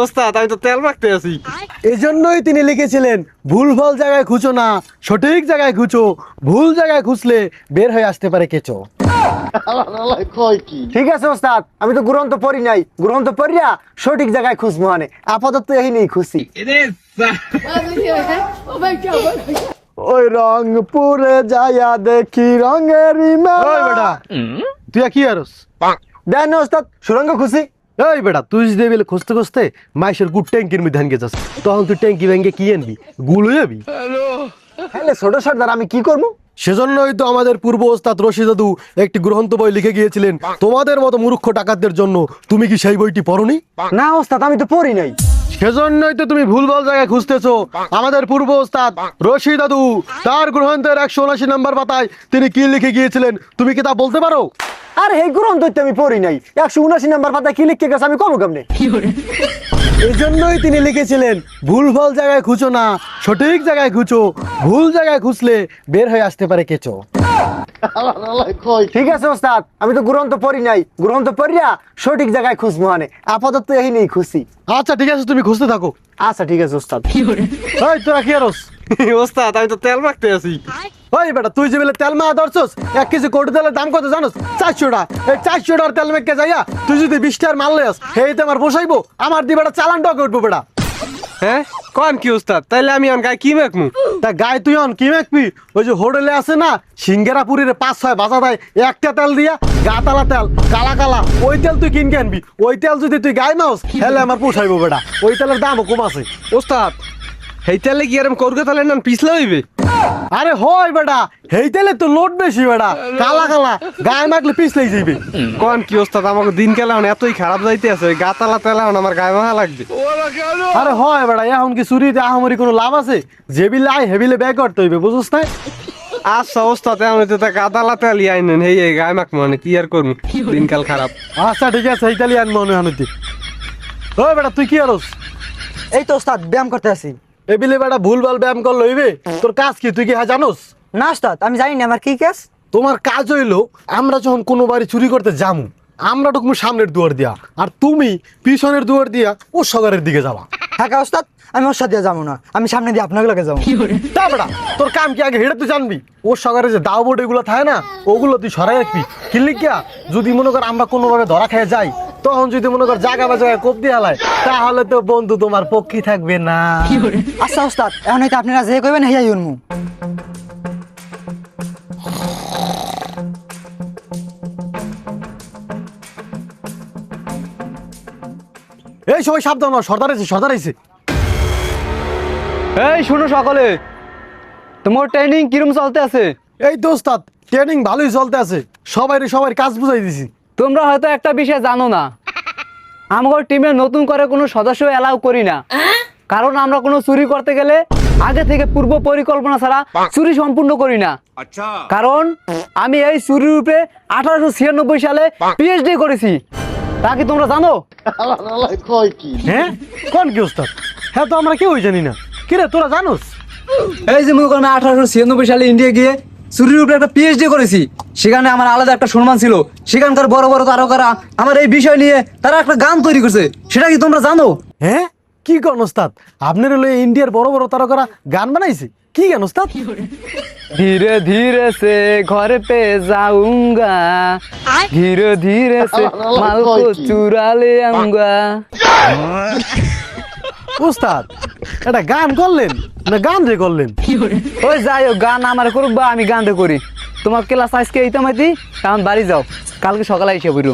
ওস্তাদ আমি তো তেল মাখতে আছি। এজন্যই তিনি লিখেছিলেন ভুলভাল জায়গায় খুঁজো না, সঠিক জায়গায় খুঁজো। ভুল জায়গায় খুঁজলে বের হয়ে আসতে পারে কেঁচো। ঠিক আছে ওস্তাদ, আমি তো গ্রন্থ পড়ি নাই, গ্রন্থ পড়িয়া সঠিক জায়গায় খুঁজবো। মানে আপাতত এই নেই খুশি। ওই রংপুরে যাইয়া দেখি রঙের বেটা, তুই কি আরস দেন ওস্তাদ সুরঙ্গ খুশি। এই বেটা তুই যদি বেলে খুঁজতে খুঁজতে মাইশের গুড় ট্যাঙ্কির মধ্যে ধান গেছাস, তখন তুই ট্যাঙ্কি ভেঙে কি আনবি? গুল হয়ে যাবি। হ্যাঁ ছোট সর্দার, আমি কি করবো? সেজন্যই তো আমাদের পূর্ব ওস্তাদ রশিদ দাদু একটি গ্রন্থ বই লিখে গিয়েছিলেন তোমাদের মতো মূর্খ ডাকাতদের জন্য। তুমি কি সেই বইটি পড়োনি? না ওস্তাদ, আমি তো পড়ি নাই। সেজন্যই তো তুমি ভুলভাল জায়গায় খুঁজতেছো। আমাদের পূর্ব ওস্তাদ রশিদ দাদু তার গ্রন্থের 179 নম্বর পাতায় তিনি কি লিখে গিয়েছিলেন তুমি কি তা বলতে পারো? আর এই গ্রন্থ আমি পড়ি নাই, 179 নম্বর পাতায় কি লিখে গেছে আমি কবো কেমনে? এই জন্যই তিনি লিখেছিলেন ভুলভাল জায়গায় খুঁজো না, সঠিক জায়গায় খুঁজো। ভুল জায়গায় খুঁজলে বের হয়ে আসতে পারে কেঁচো। ঠিক আছে ওস্তাদ, আমি তো গ্রন্থ পড়ি নাই, গ্রন্থ পড়িয়া সঠিক জায়গায় খুঁজবো। মানে আপাতত এই নেই খুশি। আচ্ছা ঠিক আছে, তুমি খুঁজতে থাকো। আচ্ছা ঠিক আছে ওস্তাদ। ওই তোরা কি আরস? ওস্তাদ আমি তো তেল মাখতে আছি। ওই বেটা তুই যে বেলে তেল মা ধরছস, 1 কেজি কোটি তেলের দাম কত জানোস? 400 টাকা। এই 400 টাকার তেল মেখে যাইয়া তুই যদি 20 টাকার মাল লইস, হেইতে আমার পোষাইবো? আমার দি বেটা চালান টাকা উঠবো বেটা। হ্যাঁ কোন কি ওস্তাদ? তাইলে আমি অন গায়ে কি মাখমু? তা গায়ে তুই অন কি মাখবি? ওই যে হোটেলে আছে না সিঙ্গারাপুরির 5-6 বাজা দেয় একটা তেল দিয়া, গাতালা তেল কালা কালা, ওই তেল তুই কিনকে আনবি। ওই তেল যদি তুই গায়ে মাওস হেলে আমার পোষাইবো বেটা। ওই তেলের দামও কম আছে। ওস্তাদ এই তেলে কি এরম করগে তাহলে না পিছলে হইবে? আরে হয় বেটা, হেই তেলে তো লোড বেশি বেটা, কালা কালা গায়ে মাখলে পিছলেই যাইবে। কোন কি ওস্তাদ? আমাকে দিন কালে এখন এতই খারাপ যাইতে আছে, ওই গাতালা তেল এখন আমার গায়ে মাখা লাগবে। আরে হয় বেটা, এখন কি চুরিতে আহামরি কোনো লাভ আছে? যে বিলে আয় হেবিলে ব্যয় করতে হইবে, বুঝছ না? আচ্ছা ওস্তাদ আমি তো তা গাতালা তেল আইনেন, হেই এই গায়ে মাখমু, মানে কি আর করবো, দিনকাল খারাপ। আচ্ছা ঠিক আছে, এই তেলই আনবো অনুহানুতি। ওই বেটা তুই কি আরস? এই তো ওস্তাদ ব্যায়াম করতে আসি। এবিলে বেটা ভুলভাল ব্যায়াম করলে হইবে? তোর কাজ কি তুই কি জানোস? না ওস্তাদ আমি জানি না আমার কি কাজ। তোমার কাজ হইলো আমরা যখন কোনো বাড়ি চুরি করতে যাবো, আমরা ঢুকবো সামনের দুয়ার দিয়া, আর তুমি পিছনের দুয়ার দিয়া ও সগারের দিকে যাবা। হ্যাঁ ওস্তাদ, আমি ওর সাথে যাবো না, আমি সামনে দিয়ে আপনাকে লাগে যাবো। তা বেটা তোর কাম কি আগে হেঁটে তুই জানবি? ওর সগারে যে দাও বোর্ড এগুলো থাকে না, ওগুলো তুই সরাই রাখবি। কিনলি গিয়া যদি মনে কর আমরা কোনোভাবে ধরা খেয়ে যাই, তখন যদি মনে কর জায়গা বা জায়গায় কোপ দিয়ে হালায়, তাহলে তো বন্ধু তোমার পক্ষে থাকবে না। আচ্ছা ওস্তাদ, এখন হয়তো আপনারা যে কইবেন হেয়াই উনমু। এই সবাই সাবধান, সর্দার আছে, সর্দার আছে। এই শুনো সকলে, তোমার ট্রেনিং কিরম চলতে আছে? এই তো ওস্তাদ ট্রেনিং ভালোই চলতে আছে, সবার কাজ বুঝাই দিছি। তোমরা হয়তো একটা বিষয় জানো না, আমার টিমে নতুন করে কোনো সদস্য এলাও করি না। কারণ আমরা কোনো চুরি করতে গেলে আগে থেকে পূর্ব পরিকল্পনা ছাড়া চুরি সম্পূর্ণ করি না। কারণ আমি এই চুরির উপরে 1896 সালে পিএইচডি করেছি। তা কি তোমরা জানো? হ্যাঁ কোন কি ওস্তাদ? হ্যাঁ তো আমরা কেউ জানি না। কিরে তোরা জানোস? এই যে মনে করেন 1896 সালে ইন্ডিয়া গিয়ে চুরির উপরে একটা পিএইচডি করেছি। সেখানে আমার আলাদা একটা সম্মান ছিল। সেখানকার বড় বড় তারকারা আমার এই বিষয় নিয়ে তারা একটা গান তৈরি করছে। সেটা কি তোমরা জানো? হ্যাঁ কি গান ওস্তাদ? আপনার হলো ইন্ডিয়ার বড় বড় তারকারা গান বানাইছে? কি গান ওস্তাদ? ধীরে ধীরে সে ঘর পে যাউঙ্গা, ধীরে ধীরে সে মাল কো চুরা লে আউঙ্গা। ওস্তাদ এটা গান করলেন না গান রে করলেন? ওই যাই হোক, গান আমার করুক বা আমি গান রে করি। তোমার ক্লাস আজকে এইতাম আইতি, কারণ বাড়ি যাও, কালকে সকালে এসে বইরো।